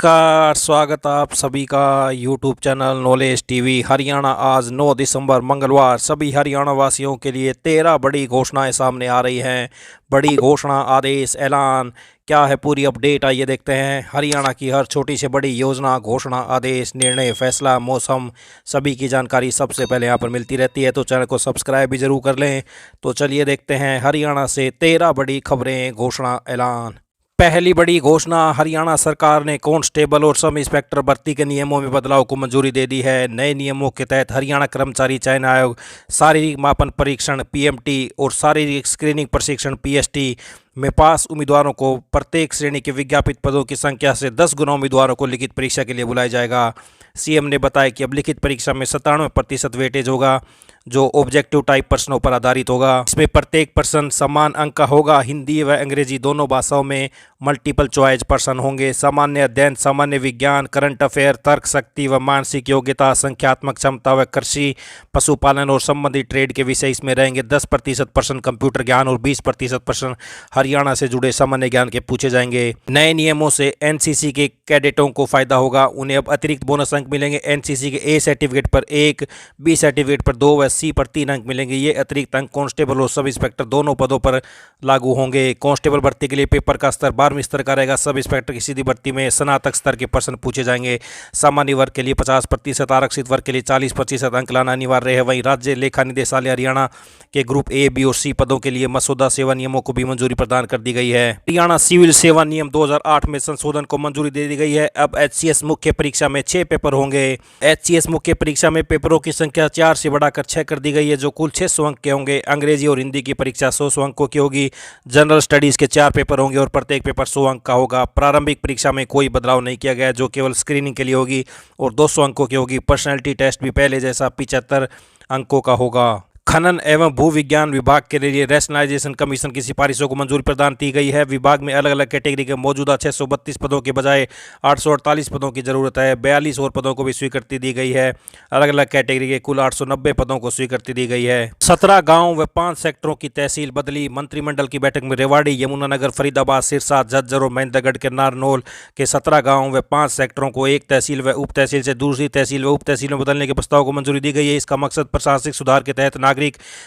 नमस्कार, स्वागत आप सभी का YouTube channel knowledge TV Haryana. आज 9 दिसंबर मंगलवार सभी हरियाणा वासियों के लिए 13 बड़ी घोषणाएं सामने आ रही हैं। बड़ी घोषणा, आदेश, ऐलान, क्या है पूरी अपडेट, आइए देखते हैं। हरियाणा की हर छोटी से बड़ी योजना, घोषणा, आदेश, निर्णय, फैसला, मौसम, सभी की जानकारी सबसे पहले यहाँ पर मिलती रहती है, तो चैनल को सब्सक्राइब भी जरूर कर लें। तो चलिए देखते हैं हरियाणा से 13 बड़ी खबरें, घोषणा, ऐलान। पहली बड़ी घोषणा, हरियाणा सरकार ने कांस्टेबल और सब इंस्पेक्टर भर्ती के नियमों में बदलाव को मंजूरी दे दी है। नए नियमों के तहत हरियाणा कर्मचारी चयन आयोग शारीरिक मापन परीक्षण पीएमटी और शारीरिक स्क्रीनिंग प्रशिक्षण पीएसटी में पास उम्मीदवारों को प्रत्येक श्रेणी के विज्ञापित पदों की संख्या से 10 गुना उम्मीदवारों को लिखित परीक्षा के लिए बुलाया जाएगा। सीएम ने बताया कि अब लिखित परीक्षा में 97% वेटेज होगा, जो ऑब्जेक्टिव टाइप प्रश्नों पर आधारित होगा। इसमें प्रत्येक प्रश्न समान अंक का होगा। हिंदी व अंग्रेजी दोनों भाषाओं में मल्टीपल चॉइस प्रश्न होंगे। सामान्य अध्ययन, सामान्य विज्ञान, करंट अफेयर, तर्क शक्ति व मानसिक योग्यता, संख्यात्मक क्षमता व कृषि, पशुपालन और संबंधित ट्रेड के विषय इसमें रहेंगे। 10% प्रश्न कंप्यूटर ज्ञान और 20% प्रश्न हरियाणा से जुड़े सामान्य ज्ञान के पूछे जाएंगे। नए नियमों से एनसीसी के कैडेटों को फायदा होगा। उन्हें अब अतिरिक्त बोनस अंक मिलेंगे। एनसीसी के ए सर्टिफिकेट पर 1, बी सर्टिफिकेट पर 2 व सी पर 3 अंक मिलेंगे। ये अतिरिक्त अंक कांस्टेबल और सब इंस्पेक्टर दोनों पदों पर लागू होंगे। कांस्टेबल भर्ती के लिए पेपर का स्तर 12वीं स्तर का रहेगा। सब इंस्पेक्टर की सीधी भर्ती में स्नातक स्तर के प्रश्न पूछे जाएंगे। सामान्य वर्ग के लिए 50%, आरक्षित वर्ग के लिए 40% अंक लाना अनिवार्य है। वहीं राज्य लेखा निदेशालय हरियाणा के ग्रुप ए, बी और सी पदों के लिए मसौदा सेवा नियमों को भी मंजूरी प्रदान कर दी गई है। हरियाणा सिविल सेवा नियम 2008 में संशोधन को मंजूरी दे दी गई है। अब एचसीएस मुख्य परीक्षा में 6 पेपर होंगे। एचसीएस मुख्य परीक्षा में पेपरों की संख्या 4 से बढ़ाकर 6 कर दी गई है, जो कुल 600 अंक के होंगे। अंग्रेजी और हिंदी की परीक्षा 100 अंकों की होगी। जनरल स्टडीज के 4 पेपर होंगे और प्रत्येक पेपर 100 अंक का होगा। प्रारंभिक परीक्षा में कोई बदलाव नहीं किया गया, जो केवल स्क्रीनिंग के लिए होगी और 200 अंकों की होगी। पर्सनैलिटी टेस्ट भी पहले जैसा 75 अंकों का होगा। खनन एवं भू विज्ञान विभाग के लिए रैशनलाइजेशन कमीशन की सिफारिशों को मंजूरी प्रदान की गई है। विभाग में अलग अलग कैटेगरी के मौजूदा 632 पदों के बजाय 848 पदों की जरूरत है। 42 और पदों को भी स्वीकृति दी गई है। अलग अलग कैटेगरी के कुल 890 पदों को स्वीकृति दी गई है। 17 गाँव व 5 सेक्टरों की तहसील बदली। मंत्रिमंडल की बैठक में रेवाड़ी, यमुनानगर, फरीदाबाद, सिरसा, झज्जर और महेंद्रगढ़ के नारनौल के 17 गाँव व 5 सेक्टरों को एक तहसील व उप तहसील से दूसरी तहसील व उप तहसील में बदलने के प्रस्ताव को मंजूरी दी गई है। इसका मकसद प्रशासनिक सुधार के तहत नागरिक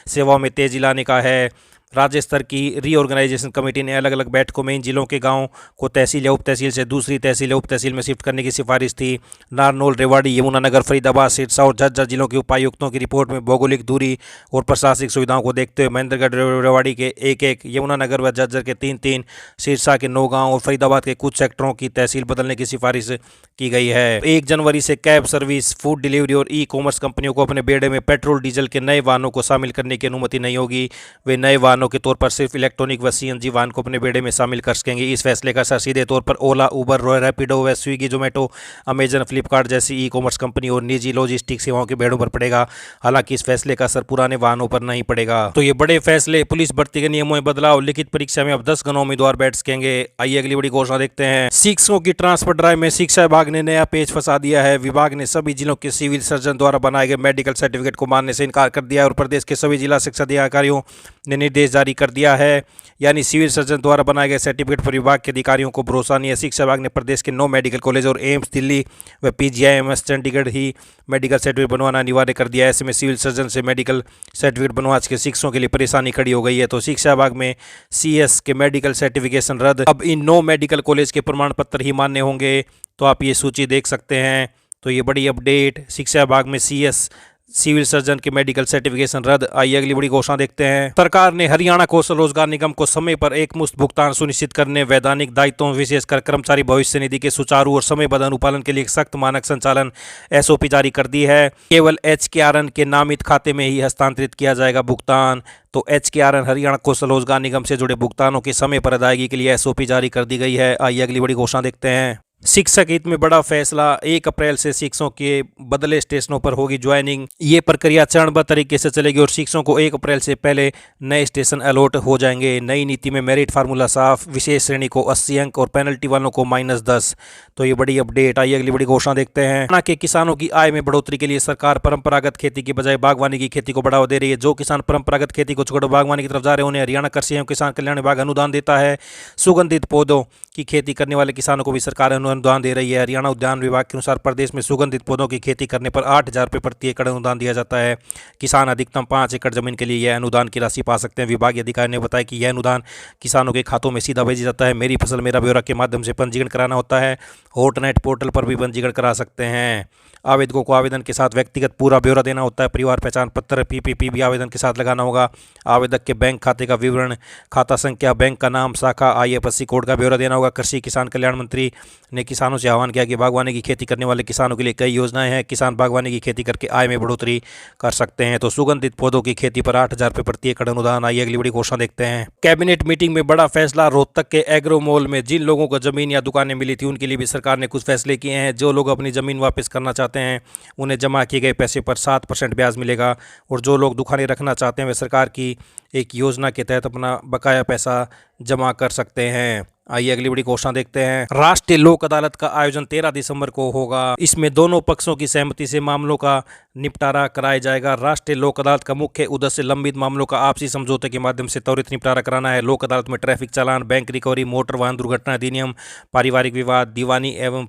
सेवाओं में तेजी लाने का है। राज्य स्तर की रीऑर्गेनाइजेशन कमेटी ने अलग अलग बैठकों में इन जिलों के गांवों को तहसील या उप तहसील से दूसरी तहसील या उप तहसील में शिफ्ट करने की सिफारिश थी। नारनौल, रेवाड़ी, यमुनानगर, फरीदाबाद, सिरसा और झज्जर जिलों के उपायुक्तों की रिपोर्ट में भौगोलिक दूरी और प्रशासनिक सुविधाओं को देखते हुए महेंद्रगढ़, रेवाड़ी के 1-1, यमुनानगर व झज्जर के 3-3, सिरसा के 9 गाँव और फरीदाबाद के कुछ सेक्टरों की तहसील बदलने की सिफारिश की गई है। 1 जनवरी से कैब सर्विस, फूड डिलीवरी और ई कॉमर्स कंपनियों को अपने बेड़े में पेट्रोल डीजल के नए वाहनों को शामिल करने की अनुमति नहीं होगी। वे नए वाहनों के तौर पर सिर्फ इलेक्ट्रॉनिक व सीएनजी वाहन को अपने बेड़े में शामिल कर सकेंगे। इस फैसले का असर सीधे तौर पर ओला, उबर, रैपिडो व स्विगी, जोमेटो, अमेजन, फ्लिपकार्ट जैसी ई कॉमर्स कंपनी और निजी लॉजिस्टिक सेवाओं के बेड़ों पर पड़ेगा। हालांकि इस फैसले का असर पुराने वाहनों पर नहीं पड़ेगा। तो ये बड़े फैसले, पुलिस भर्ती के नियमों में बदलाव, लिखित परीक्षा में अब 10 गुना उम्मीदवार बैठ सकेंगे। आइए अगली बड़ी घोषणा देखते हैं। शिक्षकों की ट्रांसफर ड्राइव में शिक्षा विभाग ने नया पेच फंसा दिया है। विभाग ने सभी जिलों के सिविल सर्जन द्वारा बनाए गए मेडिकल सर्टिफिकेट को मानने से इनकार कर दिया है और प्रदेश के सभी जिला शिक्षा अधिकारियों ने निर्देश जारी कर दिया है। यानी सिविल सर्जन द्वारा बनाए गए सर्टिफिकेट पर विभाग के अधिकारियों को भरोसा नहीं है। शिक्षा विभाग ने प्रदेश के 9 मेडिकल कॉलेज और एम्स दिल्ली व पीजीआईएमएस चंडीगढ़ ही मेडिकल सर्टिफिकेट बनवाना अनिवार्य कर दिया है। ऐसे में सिविल सर्जन से मेडिकल सर्टिफिकेट बनवा के शिक्षकों के लिए परेशानी खड़ी हो गई है। तो शिक्षा विभाग में सीएस के मेडिकल सर्टिफिकेशन रद्द। अब इन 9 मेडिकल कॉलेज के प्रमाण पत्र ही मान्य होंगे। तो आप ये सूची देख सकते हैं। तो ये बड़ी अपडेट, शिक्षा विभाग में सीएस सिविल सर्जन के मेडिकल सर्टिफिकेशन रद्द। आइए अगली बड़ी घोषणा देखते हैं। सरकार ने हरियाणा कौशल रोजगार निगम को समय पर एक मुश्त भुगतान सुनिश्चित करने, वैधानिक दायित्वों विशेषकर कर्मचारी भविष्य निधि के सुचारू और समयबद्ध अनुपालन के लिए एक सख्त मानक संचालन एसओपी जारी कर दी है। केवल एचकेआरएन के नामित खाते में ही हस्तांतरित किया जाएगा भुगतान। तो एचकेआरएन हरियाणा कौशल रोजगार निगम से जुड़े भुगतानों के समय पर अदायगी के लिए एसओपी जारी कर दी गई है। आइए अगली बड़ी घोषणा देखते हैं। शिक्षक हित में बड़ा फैसला, 1 अप्रैल से शिक्षकों के बदले स्टेशनों पर होगी ज्वाइनिंग। ये प्रक्रिया चरणबद्ध तरीके से चलेगी और शिक्षकों को 1 अप्रैल से पहले नए स्टेशन अलॉट हो जाएंगे। नई नीति में मेरिट फार्मूला साफ, विशेष श्रेणी को 80 अंक और पेनल्टी वालों को -10। तो ये बड़ी अपडेट। आइए अगली बड़ी घोषणा देखते हैं। हरियाणा के किसानों की आय में बढ़ोतरी के लिए सरकार परंपरागत खेती की बजाय बागवानी की खेती को बढ़ावा दे रही है। जो किसान परंपरागत खेती को छोड़ बागवानी की तरफ जा रहे हैं, उन्हें हरियाणा कृषि एवं किसान कल्याण विभाग अनुदान देता है। सुगंधित पौधों की खेती करने वाले किसानों को भी सरकार अनुदान दे रही है। हरियाणा उद्यान विभाग के अनुसार प्रदेश में सुगंधित पौधों की खेती करने पर 8,000 रुपये प्रति एकड़ अनुदान दिया जाता है। किसान अधिकतम 5 एकड़ जमीन के लिए यह अनुदान की राशि पा सकते हैं। विभागीय अधिकारी ने बताया कि यह अनुदान किसानों के खातों में सीधा भेजा जाता है। मेरी फसल मेरा ब्यौरा के माध्यम से पंजीकरण कराना होता है। हॉटनेट पोर्टल पर भी पंजीकरण करा सकते हैं। आवेदकों को आवेदन के साथ व्यक्तिगत पूरा ब्यौरा देना होता है। परिवार पहचान पत्र पीपीपी भी आवेदन के साथ लगाना होगा। आवेदक के बैंक खाते का विवरण, खाता संख्या, बैंक का नाम, शाखा, आईएफएससी कोड का ब्यौरा देना होगा। कृषि किसान कल्याण मंत्री ने किसानों से आह्वान किया कि बागवानी की खेती करने वाले किसानों के लिए कई योजनाएं हैं। किसान बागवानी की खेती करके आय में बढ़ोतरी कर सकते हैं। तो सुगंधित पौधों की खेती पर 8,000 रुपये प्रति एकड़ अनुदान। आइए अगली बड़ी घोषणा देखते हैं। कैबिनेट मीटिंग में बड़ा फैसला। रोहतक के एग्रो मॉल में जिन लोगों को जमीन या दुकानें मिली थी उनके लिए भी सरकार ने कुछ फैसले किए हैं। जो लोग अपनी जमीन वापस करना चाहते हैं उन्हें जमा किए गए पैसे पर 7% ब्याज मिलेगा, और जो लोग दुकानें रखना चाहते हैं वे सरकार की एक योजना के तहत अपना बकाया पैसा जमा कर सकते हैं। आइए अगली बड़ी घोषणा देखते हैं। राष्ट्रीय लोक अदालत का आयोजन 13 दिसंबर को होगा। इसमें दोनों पक्षों की सहमति से मामलों का निपटारा कराया जाएगा। राष्ट्रीय लोक अदालत का मुख्य उद्देश्य लंबित मामलों का आपसी समझौते के माध्यम से त्वरित निपटारा कराना है। लोक अदालत में ट्रैफिक चालान, बैंक रिकवरी, मोटर वाहन दुर्घटना अधिनियम, पारिवारिक विवाद, दीवानी एवं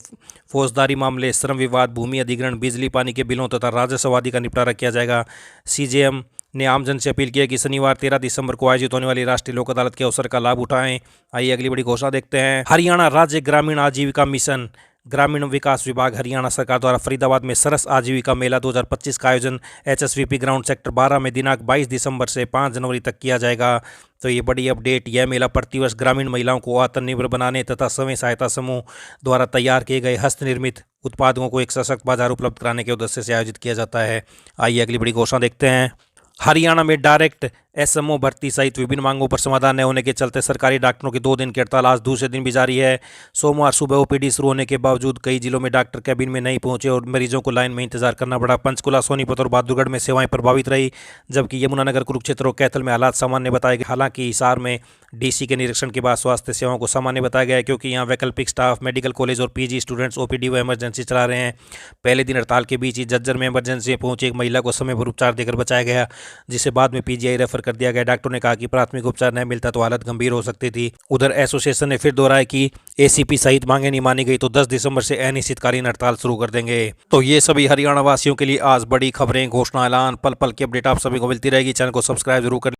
फौजदारी मामले, श्रम विवाद, भूमि अधिग्रहण, बिजली पानी के बिलों तथा राजस्व आदि का निपटारा किया जाएगा। सीजेएम ने आमजन से अपील की है कि शनिवार 13 दिसंबर को आयोजित होने वाली राष्ट्रीय लोक अदालत के अवसर का लाभ उठाएं। आइए अगली बड़ी घोषणा देखते हैं। हरियाणा राज्य ग्रामीण आजीविका मिशन ग्रामीण विकास विभाग हरियाणा सरकार द्वारा फरीदाबाद में सरस आजीविका मेला 2025 का आयोजन एचएसवीपी ग्राउंड सेक्टर 12 में दिनांक 22 दिसंबर से 5 जनवरी तक किया जाएगा। तो ये बड़ी अपडेट। यह मेला प्रतिवर्ष ग्रामीण महिलाओं को आत्मनिर्भर बनाने तथा स्वयं सहायता समूह द्वारा तैयार किए गए हस्तनिर्मित उत्पादों को एक सशक्त बाजार उपलब्ध कराने के उद्देश्य से आयोजित किया जाता है। आइए अगली बड़ी घोषणा देखते हैं। हरियाणा में डायरेक्ट एसएमओ भर्ती सहित विभिन्न मांगों पर समाधान न होने के चलते सरकारी डॉक्टरों की 2 दिन की हड़ताल आज दूसरे दिन भी जारी है। सोमवार सुबह ओपीडी शुरू होने के बावजूद कई जिलों में डॉक्टर कैबिन में नहीं पहुंचे और मरीजों को लाइन में इंतजार करना पड़ा। पंचकुला, सोनीपत और बहादुरगढ़ में सेवाएं प्रभावित रही, जबकि यमुनानगर, कुरुक्षेत्र और कैथल में हालात सामान्य बताए गए। हालांकि हिसार में डीसी के निरीक्षण के बाद स्वास्थ्य सेवाओं को सामान्य बताया गया है, क्योंकि यहाँ वैकल्पिक स्टाफ, मेडिकल कॉलेज और पीजी स्टूडेंट्स ओपीडी व इमरजेंसी चला रहे हैं। पहले दिन हड़ताल के बीच ही झज्जर में इमरजेंसी में पहुंची एक महिला को समय पर उपचार देकर बचाया गया, जिसे बाद में पीजीआई रेफर कर दिया गया। डॉक्टरों ने कहा कि प्राथमिक उपचार नहीं मिलता तो हालत गंभीर हो सकती थी। उधर एसोसिएशन ने फिर दोहराया कि एसीपी सहित मांगे नहीं मानी गई तो 10 दिसंबर से अनिश्चितकालीन हड़ताल शुरू कर देंगे। तो ये सभी हरियाणा वासियों के लिए आज बड़ी खबरें, घोषणा, ऐलान, पल पल की अपडेट आप सभी को मिलती रहेगी। चैनल को सब्सक्राइब जरूर कर